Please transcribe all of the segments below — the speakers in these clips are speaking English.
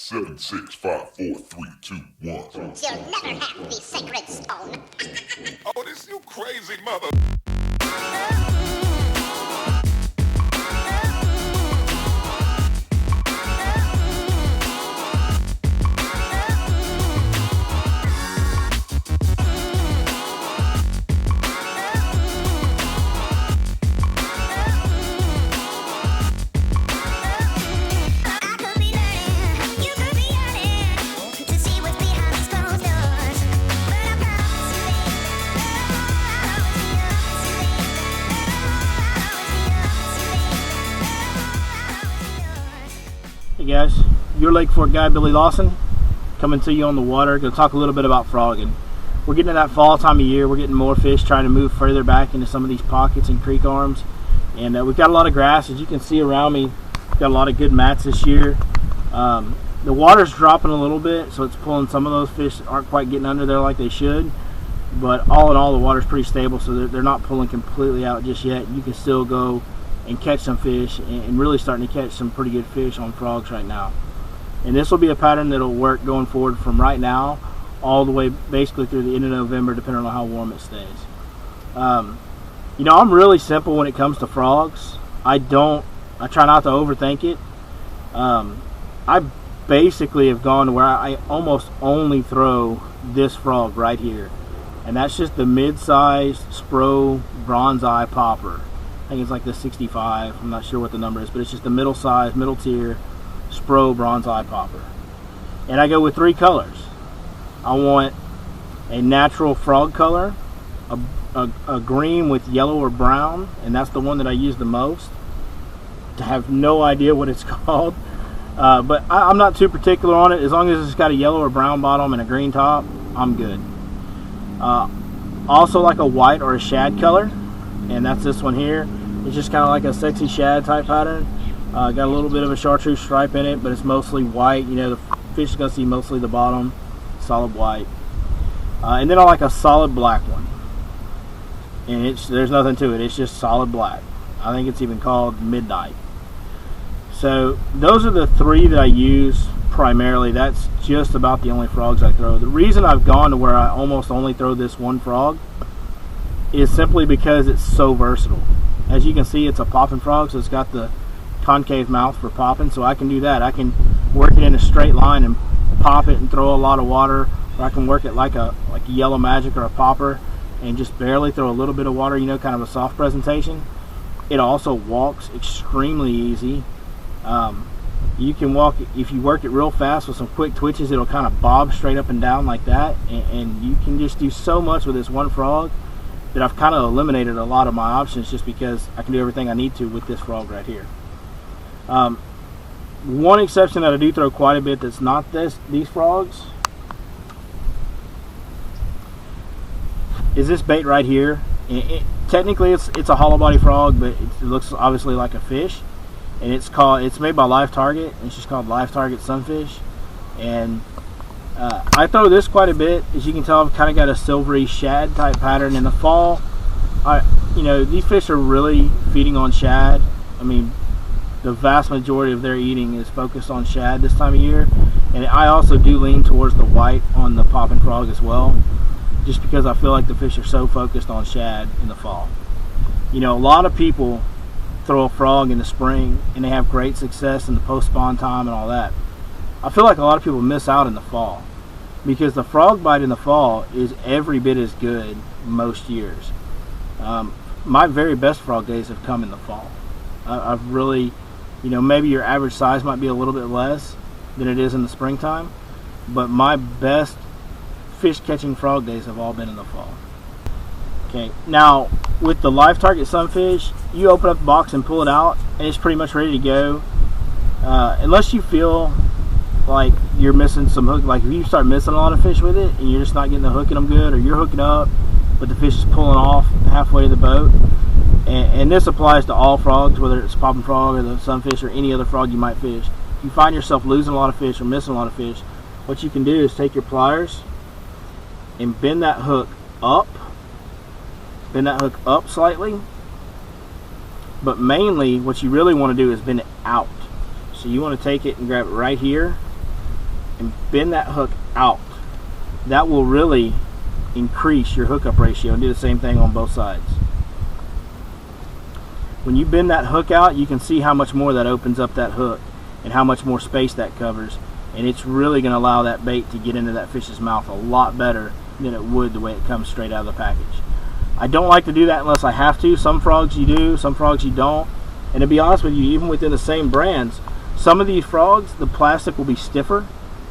7, 6, 5, 4, 3, 2, 1. You'll never have the sacred stone. Oh, this you crazy mother. Hey guys, your Lake Fork guy Billy Lawson coming to you on the water. Going to talk a little bit about frogging. We're getting to that fall time of year. We're getting more fish trying to move further back into some of these pockets and creek arms, and we've got a lot of grass, as you can see around me. We've got a lot of good mats this year. The water's dropping a little bit, so it's pulling some of those fish that aren't quite getting under there like they should, but all in all the water's pretty stable, so they're not pulling completely out just yet. You can still go and catch some fish, and really starting to catch some pretty good fish on frogs right now. And this will be a pattern that'll work going forward from right now all the way basically through the end of November, depending on how warm it stays. You know, I'm really simple when it comes to frogs. I try not to overthink it. I basically have gone to where I almost only throw this frog right here, and that's just the mid-sized Spro bronze eye popper. I think it's like the 65, I'm not sure what the number is, but it's just the middle size, middle tier Spro bronze eye popper. And I go with 3 colors. I want a natural frog color, a green with yellow or brown, and that's the one that I use the most. I have no idea what it's called, but I'm not too particular on it. As long as it's got a yellow or brown bottom and a green top, I'm good. Also like a white or a shad color, and that's this one here. It's just kind of like a sexy shad type pattern. Got a little bit of a chartreuse stripe in it, but it's mostly white. You know, the fish is going to see mostly the bottom, solid white. And then I like a solid black one, and there's nothing to it. It's just solid black. I think it's even called Midnight. So those are the 3 that I use primarily. That's just about the only frogs I throw. The reason I've gone to where I almost only throw this one frog is simply because it's so versatile. As you can see, it's a popping frog, so it's got the concave mouth for popping, so I can do that. I can work it in a straight line and pop it and throw a lot of water, or I can work it like a yellow magic or a popper and just barely throw a little bit of water, you know, kind of a soft presentation. It also walks extremely easy. You can walk, if you work it real fast with some quick twitches, it'll kind of bob straight up and down like that, and you can just do so much with this one frog that I've kind of eliminated a lot of my options just because I can do everything I need to with this frog right here. One exception that I do throw quite a bit that's not these frogs is this bait right here. Technically it's a hollow body frog, but it looks obviously like a fish, and it's made by Live Target. It's just called Live Target Sunfish, and I throw this quite a bit. As you can tell, I've kind of got a silvery shad type pattern. In the fall, you know, these fish are really feeding on shad. I mean, the vast majority of their eating is focused on shad this time of year, and I also do lean towards the white on the popping frog as well, just because I feel like the fish are so focused on shad in the fall. You know, a lot of people throw a frog in the spring and they have great success in the post-spawn time and all that. I feel like a lot of people miss out in the fall, because the frog bite in the fall is every bit as good most years. My very best frog days have come in the fall. I've really, you know, maybe your average size might be a little bit less than it is in the springtime, but my best fish catching frog days have all been in the fall. Okay, now with the Live Target Sunfish, you open up the box and pull it out, and it's pretty much ready to go. Unless you feel like you're missing some hook, like if you start missing a lot of fish with it and you're just not getting the hook in them good, or you're hooking up but the fish is pulling off halfway to the boat, and this applies to all frogs, whether it's popping frog or the sunfish or any other frog you might fish. If you find yourself losing a lot of fish or missing a lot of fish, what you can do is take your pliers and bend that hook up slightly, but mainly what you really want to do is bend it out. So you want to take it and grab it right here and bend that hook out. That will really increase your hookup ratio, and do the same thing on both sides. When you bend that hook out, you can see how much more that opens up that hook and how much more space that covers, and it's really going to allow that bait to get into that fish's mouth a lot better than it would the way it comes straight out of the package. I don't like to do that unless I have to. Some frogs you do, some frogs you don't. And to be honest with you, even within the same brands, some of these frogs, the plastic will be stiffer,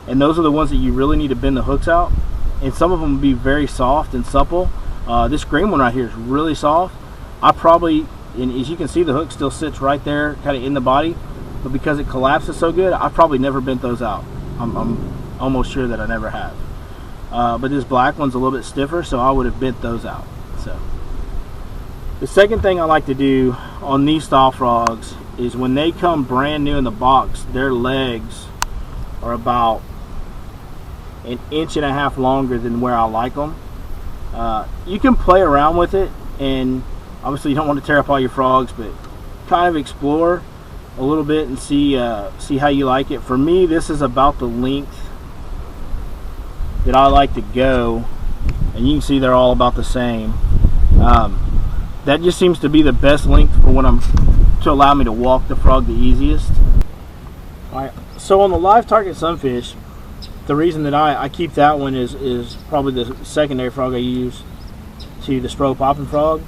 and those are the ones that you really need to bend the hooks out. And some of them will be very soft and supple. This green one right here is really soft. I probably, and as you can see, the hook still sits right there kind of in the body, but because it collapses so good, I've probably never bent those out. I'm almost sure that I never have. But this black one's a little bit stiffer, so I would have bent those out. So the second thing I like to do on these style frogs is when they come brand new in the box, their legs are about 1.5 inches longer than where I like them. You can play around with it, and obviously you don't want to tear up all your frogs, but kind of explore a little bit and see how you like it. For me, this is about the length that I like to go, and you can see they're all about the same. That just seems to be the best length for when to allow me to walk the frog the easiest. Alright, so on the live target sunfish, the reason that I keep that one is probably the secondary frog I use to the strobe popping frog.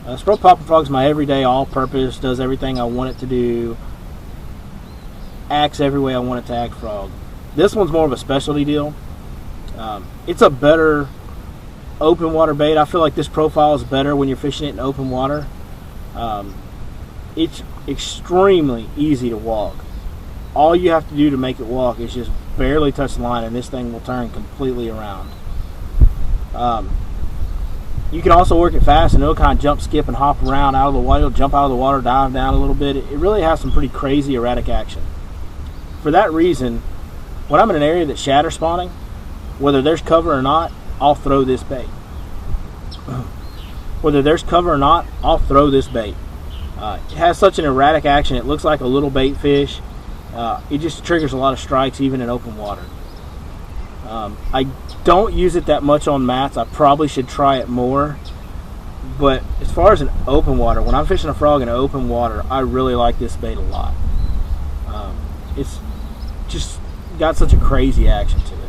Strobe popping frog is my everyday all-purpose, does everything I want it to do, acts every way I want it to act frog. This one's more of a specialty deal. It's a better open water bait. I feel like this profile is better when you're fishing it in open water. It's extremely easy to walk. All you have to do to make it walk is just barely touch the line, and this thing will turn completely around. You can also work it fast, and it'll kind of jump, skip, and hop around out of the water. It'll jump out of the water, dive down a little bit. It really has some pretty crazy erratic action. For that reason, when I'm in an area that's shatter spawning, whether there's cover or not, I'll throw this bait. Whether there's cover or not, I'll throw this bait. It has such an erratic action. It looks like a little bait fish. It just triggers a lot of strikes even in open water. I don't use it that much on mats. I probably should try it more. But as far as in open water, when I'm fishing a frog in open water, I really like this bait a lot. It's just got such a crazy action to it.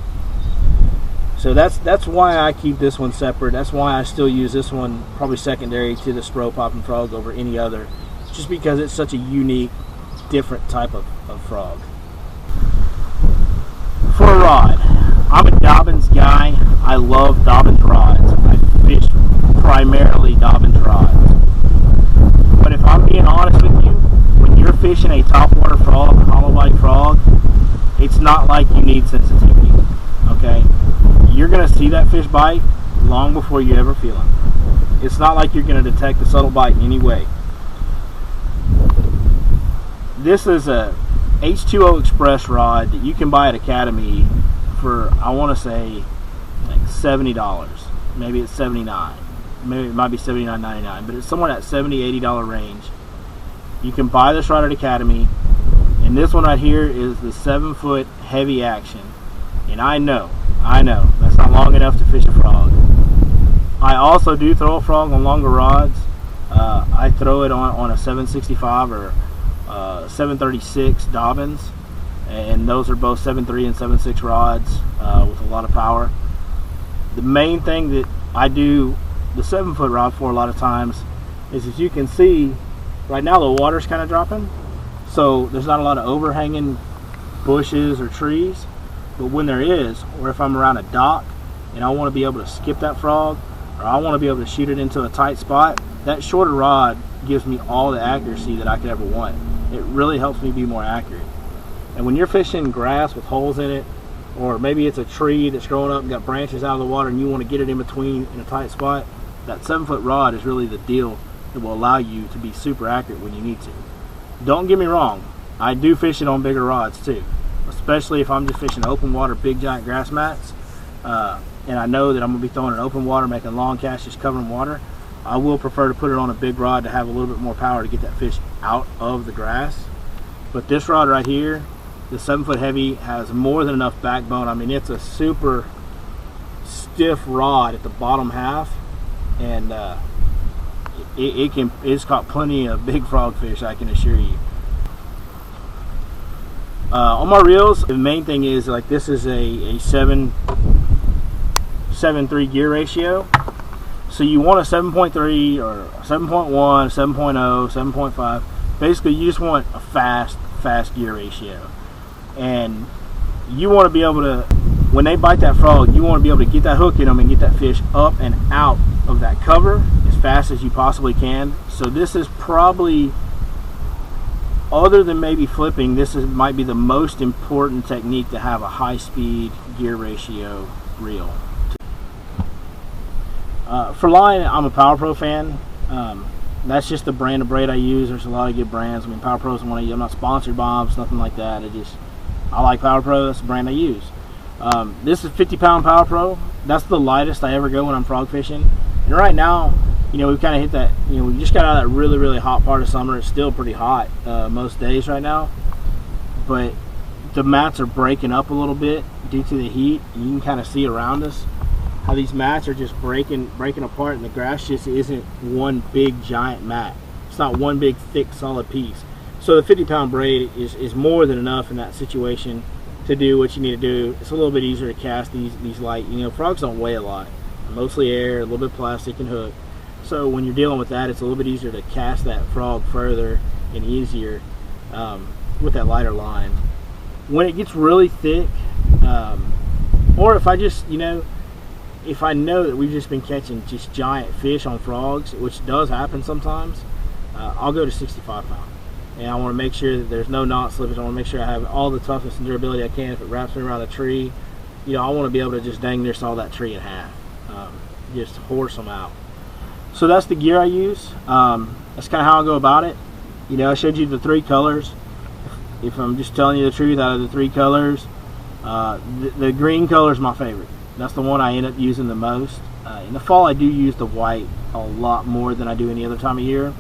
So that's why I keep this one separate. That's why I still use this one probably secondary to the strobe popping frog over any other, just because it's such a unique, different type of frog. For a rod, I'm a Dobbins guy. I love Dobbins rods. I fish primarily Dobbins rods. But if I'm being honest with you, when you're fishing a topwater frog, a hollow body frog, it's not like you need sensitivity. Okay? You're going to see that fish bite long before you ever feel it. It's not like you're going to detect a subtle bite in any way. This is a H2o Express Rod that you can buy at Academy for, I want to say, like $70. Maybe it's $79. Maybe it might be $79.99, but it's somewhere in that $70, $80 range. You can buy this rod at Academy, and this one right here is the 7-foot heavy action. And I know, that's not long enough to fish a frog. I also do throw a frog on longer rods. I throw it on a 765 or 736 Dobbins, and those are both 7.3 and 7.6 rods with a lot of power. The main thing that I do the 7-foot rod for a lot of times is, as you can see, right now the water's kind of dropping, so there's not a lot of overhanging bushes or trees. But when there is, or if I'm around a dock and I want to be able to skip that frog, or I want to be able to shoot it into a tight spot, that shorter rod gives me all the accuracy that I could ever want. It really helps me be more accurate. And when you're fishing grass with holes in it, or maybe it's a tree that's growing up and got branches out of the water and you want to get it in between in a tight spot, that 7-foot rod is really the deal that will allow you to be super accurate when you need to. Don't get me wrong, I do fish it on bigger rods too. Especially if I'm just fishing open water, big giant grass mats, and I know that I'm going to be throwing in open water, making long casts, just covering water. I will prefer to put it on a big rod to have a little bit more power to get that fish out of the grass. But this rod right here the 7-foot heavy has more than enough backbone. I mean, it's a super stiff rod at the bottom half, and it's caught plenty of big frogfish, I can assure you. On my reels, the main thing is, like, this is a 7.3 gear ratio. So you want a 7.3 or 7.1, 7.0, 7.5. Basically, you just want a fast gear ratio. And you want to be able to, when they bite that frog, you want to be able to get that hook in them and get that fish up and out of that cover as fast as you possibly can. So this is probably, other than maybe flipping, might be the most important technique to have a high-speed gear ratio reel. For line, I'm a Power Pro fan. That's just the brand of braid I use. There's a lot of good brands. I mean, Power Pro is one I use. I'm not sponsored by them, nothing like that. I like Power Pro. That's the brand I use. This is 50-pound Power Pro. That's the lightest I ever go when I'm frog fishing. And right now, you know, we've kind of hit that, you know, we just got out of that really, really hot part of summer. It's still pretty hot most days right now. But the mats are breaking up a little bit due to the heat. You can kind of see around us how these mats are just breaking apart, and the grass just isn't one big giant mat. It's not one big thick solid piece. So the 50-pound braid is more than enough in that situation to do what you need to do. It's a little bit easier to cast these light, you know, frogs don't weigh a lot. Mostly air, a little bit of plastic and hook. So when you're dealing with that, it's a little bit easier to cast that frog further and easier with that lighter line. When it gets really thick, or if I just, you know, if I know that we've just been catching just giant fish on frogs, which does happen sometimes, I'll go to 65 pound. And I want to make sure that there's no knot slippage. I want to make sure I have all the toughness and durability I can. If it wraps me around a tree, you know, I want to be able to just dang near saw that tree in half. Just horse them out. So that's the gear I use. That's kind of how I go about it. You know, I showed you the 3 colors. If I'm just telling you the truth, out of the 3 colors, the green color is my favorite. That's the one I end up using the most. In the fall, I do use the white a lot more than I do any other time of year.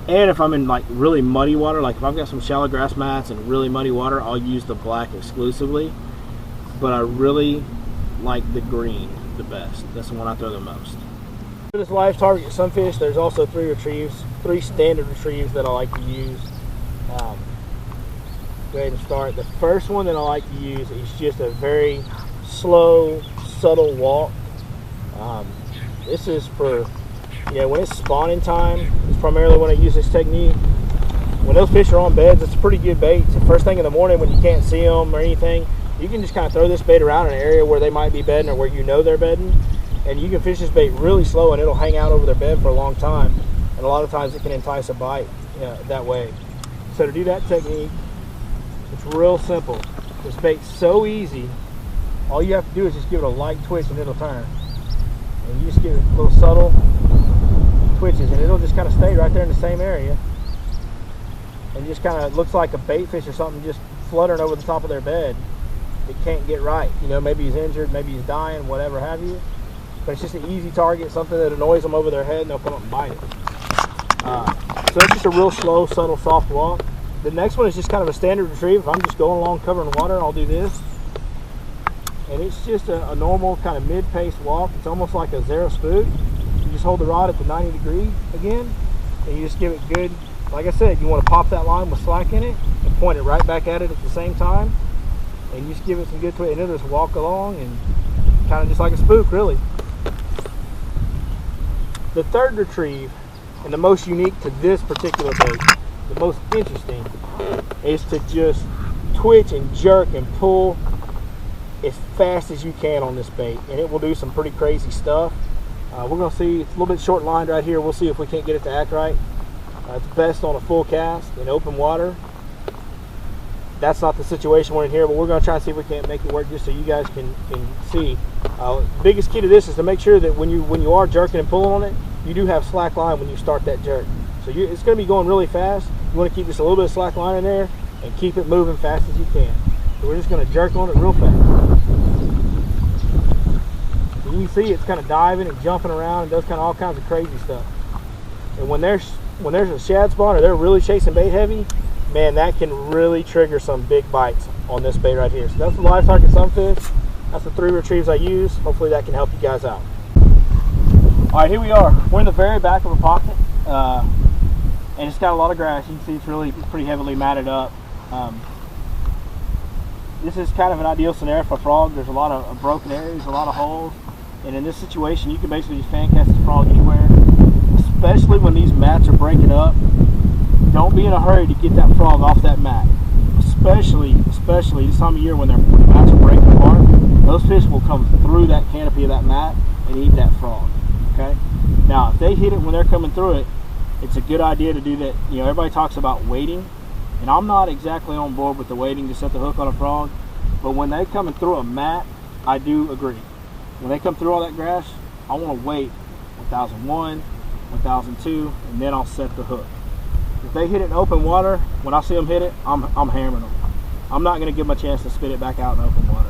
And if I'm in like really muddy water, like if I've got some shallow grass mats and really muddy water, I'll use the black exclusively. But I really like the green the best. That's the one I throw the most. For this live target Sunfish, there's also 3 standard retrieves that I like to use. Go ahead and start. The first one that I like to use is just a very slow, subtle walk. This is for, you know, when it's spawning time, it's primarily when I use this technique. When those fish are on beds, it's a pretty good bait. So first thing in the morning when you can't see them or anything, you can just kind of throw this bait around in an area where they might be bedding or where you know they're bedding, and you can fish this bait really slow and it'll hang out over their bed for a long time. And a lot of times it can entice a bite that way. So to do that technique, it's real simple. This bait's so easy. All you have to do is just give it a light twitch and it'll turn. And you just give it little subtle twitches and it'll just kind of stay right there in the same area. And just kind of looks like a bait fish or something just fluttering over the top of their bed. It can't get right. You know, maybe he's injured, maybe he's dying, whatever have you. But it's just an easy target, something that annoys them over their head, and they'll come up and bite it. So it's just a real slow, subtle, soft walk. The next one is just kind of a standard retrieve. If I'm just going along covering water, I'll do this. And it's just a normal kind of mid-paced walk. It's almost like a zero spook. You just hold the rod at the 90 degree again, and you just give it good. Like I said, you want to pop that line with slack in it and point it right back at it at the same time. And you just give it some good twitch, and it'll just walk along and kind of just like a spook, really. The third retrieve, and the most unique to this particular bait, the most interesting, is to just twitch and jerk and pull as fast as you can on this bait, and it will do some pretty crazy stuff. We're going to see, it's a little bit short lined right here. We'll see if we can't get it to act right. It's best on a full cast in open water. That's not the situation we're in here, but we're going to try and see if we can't make it work just so you guys can see. The biggest key to this is to make sure that when you are jerking and pulling on it, you do have slack line when you start that jerk. So it's going to be going really fast. You want to keep just a little bit of slack line in there and keep it moving fast as you can. So we're just going to jerk on it real fast. So you can see it's kind of diving and jumping around and does kind of all kinds of crazy stuff. And when there's a shad spawn or they're really chasing bait heavy, man, that can really trigger some big bites on this bait right here. So that's the live target sunfish. That's the 3 retrieves I use. Hopefully that can help you guys out. All right, here we are. We're in the very back of a pocket, and it's got a lot of grass. You can see it's pretty heavily matted up. This is kind of an ideal scenario for a frog. There's a lot of broken areas, a lot of holes, and in this situation, you can basically just fan cast this frog anywhere. Especially when these mats are breaking up, don't be in a hurry to get that frog off that mat. Especially this time of year when the mats are breaking apart, those fish will come through that canopy of that mat and eat that frog. Okay. Now, if they hit it when they're coming through it, it's a good idea to do that. You know, everybody talks about waiting, and I'm not exactly on board with the waiting to set the hook on a frog. But when they're coming through a mat, I do agree. When they come through all that grass, I want to wait 1001, 1002, and then I'll set the hook. If they hit it in open water, when I see them hit it, I'm hammering them. I'm not going to give them a chance to spit it back out in open water.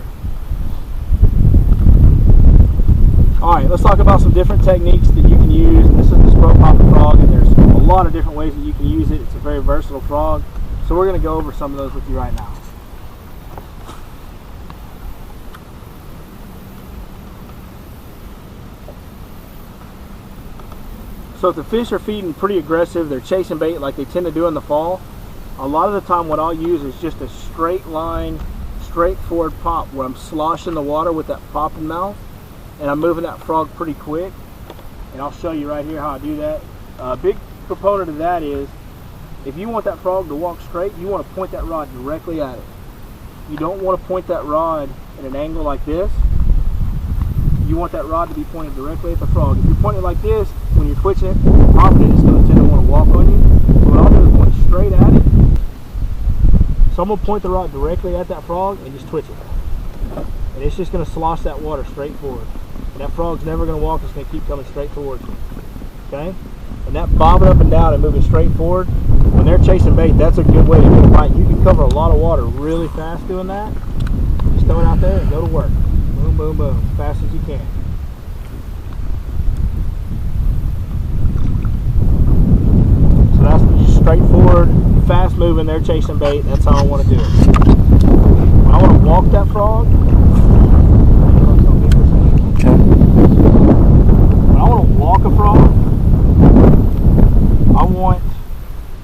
Alright, let's talk about some different techniques that you can use. This is the Pro Popper frog, and there's a lot of different ways that you can use it. It's a very versatile frog. So we're going to go over some of those with you right now. So if the fish are feeding pretty aggressive, they're chasing bait like they tend to do in the fall, a lot of the time what I'll use is just a straight line, straightforward pop where I'm sloshing the water with that popping mouth, and I'm moving that frog pretty quick. And I'll show you right here how I do that. A big proponent of that is, if you want that frog to walk straight, you want to point that rod directly at it. You don't want to point that rod at an angle like this. You want that rod to be pointed directly at the frog. If you're pointing it like this, when you're twitching it, popping it, it's going to tend to want to walk on you. So what I'll do is point straight at it. So I'm going to point the rod directly at that frog and just twitch it. And it's just going to slosh that water straight forward. And that frog's never going to walk, it's going to keep coming straight towards you. Okay? And that bobbing up and down and moving straight forward, when they're chasing bait, that's a good way to get a bite. You can cover a lot of water really fast doing that. Just throw it out there and go to work. Boom, boom, boom, as fast as you can. So that's just straightforward, fast moving, they're chasing bait. That's how I want to do it. When I want to walk that frog, when I want to walk a frog, I want,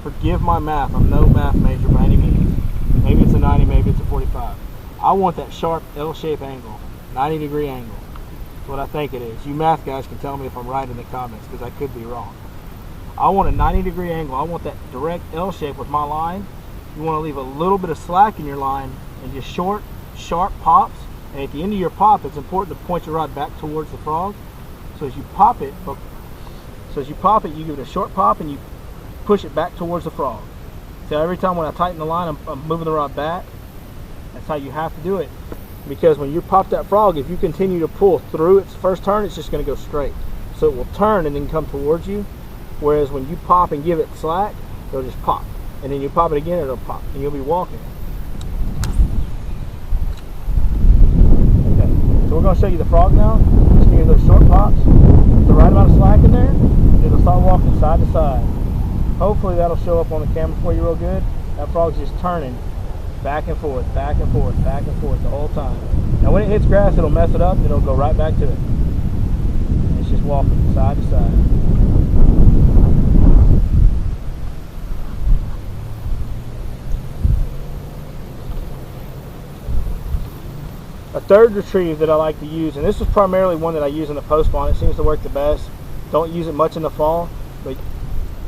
forgive my math, I'm no math major by any means. Maybe it's a 90, maybe it's a 45. I want that sharp L-shaped angle. 90-degree angle. That's what I think it is. You math guys can tell me if I'm right in the comments, because I could be wrong. I want a 90-degree angle. I want that direct L shape with my line. You want to leave a little bit of slack in your line and just short, sharp pops. And at the end of your pop, it's important to point your rod back towards the frog. So as you pop it, you give it a short pop and you push it back towards the frog. So every time when I tighten the line, I'm moving the rod back. That's how you have to do it. Because when you pop that frog, if you continue to pull through its first turn, it's just going to go straight. So it will turn and then come towards you. Whereas when you pop and give it slack, it'll just pop. And then you pop it again, it'll pop. And you'll be walking. Okay, so we're going to show you the frog now. Just give those short pops. Get the right amount of slack in there. And it'll start walking side to side. Hopefully that'll show up on the camera for you real good. That frog's just turning. Back and forth, back and forth, back and forth the whole time. Now when it hits grass, it'll mess it up and it'll go right back to it. It's just walking side to side. A third retrieve that I like to use, and this is primarily one that I use in the post spawn. It seems to work the best. Don't use it much in the fall. But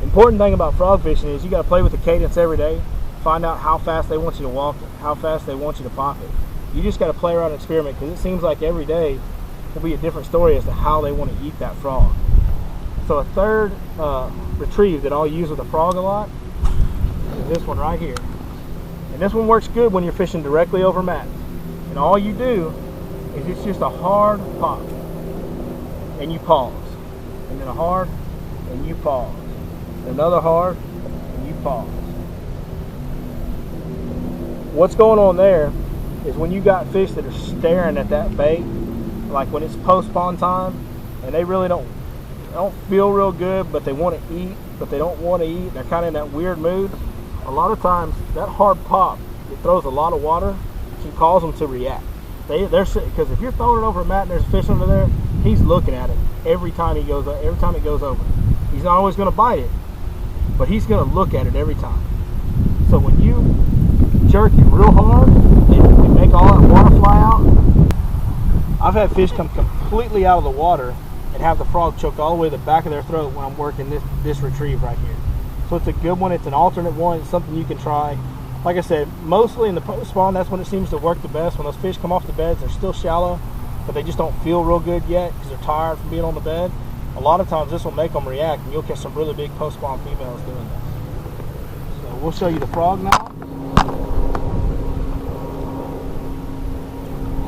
important thing about frog fishing is you got to play with the cadence every day. Find out how fast they want you to walk it, how fast they want you to pop it. You just got to play around and experiment, because it seems like every day will be a different story as to how they want to eat that frog. So a third retrieve that I'll use with a frog a lot is this one right here. And this one works good when you're fishing directly over mats. And all you do is it's just a hard pop. And you pause. And then a hard, and you pause. And another hard, and you pause. What's going on there is when you got fish that are staring at that bait, like when it's post spawn time, and they really don't feel real good, but they want to eat, but they don't want to eat. They're kind of in that weird mood. a lot of times that hard pop, it throws a lot of water, can cause them to react. They're sitting, because if you're throwing it over a mat and there's a fish under there, he's looking at it every time it goes over. He's not always going to bite it, but he's going to look at it every time. So when you jerk it real hard, it make all that water fly out. I've had fish come completely out of the water and have the frog choke all the way to the back of their throat when I'm working this retrieve right here. So it's a good one. It's an alternate one. It's something you can try. Like I said, mostly in the post spawn, that's when it seems to work the best. When those fish come off the beds, they're still shallow, but they just don't feel real good yet because they're tired from being on the bed. A lot of times this will make them react, and you'll catch some really big post spawn females doing this. So we'll show you the frog now.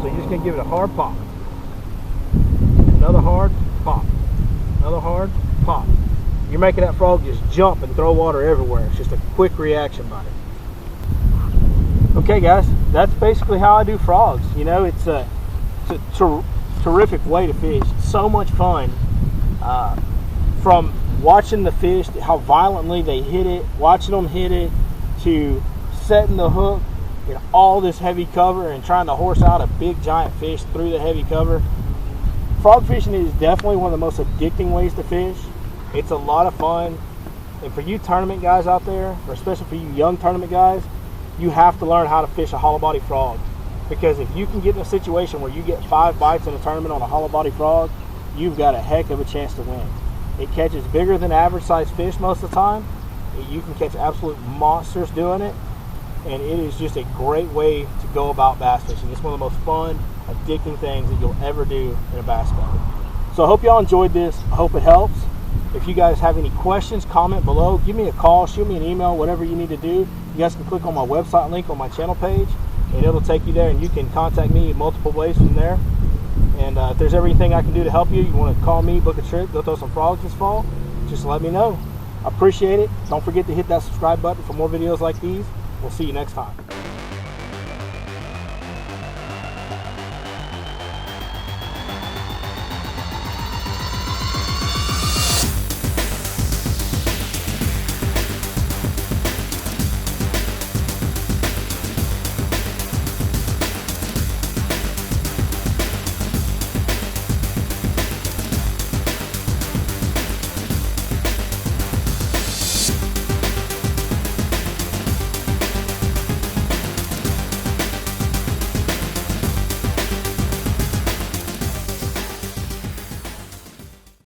So you're just going to give it a hard pop. Another hard pop. Another hard pop. You're making that frog just jump and throw water everywhere. It's just a quick reaction by it. Okay guys, that's basically how I do frogs. You know, it's a terrific way to fish. It's so much fun. From watching the fish, how violently they hit it, watching them hit it, to setting the hook in all this heavy cover and trying to horse out a big giant fish through the heavy cover. Frog fishing is definitely one of the most addicting ways to fish. It's a lot of fun. And for you tournament guys out there, or especially for you young tournament guys, you have to learn how to fish a hollow body frog. Because if you can get in a situation where you get 5 bites in a tournament on a hollow body frog, you've got a heck of a chance to win. It catches bigger than average sized fish most of the time. You can catch absolute monsters doing it. And it is just a great way to go about bass fishing. It's one of the most fun, addicting things that you'll ever do in a bass boat. So I hope y'all enjoyed this. I hope it helps. If you guys have any questions, comment below. Give me a call, shoot me an email, whatever you need to do. You guys can click on my website link on my channel page, and it'll take you there, and you can contact me in multiple ways from there. And if there's anything I can do to help you, you want to call me, book a trip, go throw some frogs this fall, just let me know. I appreciate it. Don't forget to hit that subscribe button for more videos like these. We'll see you next time.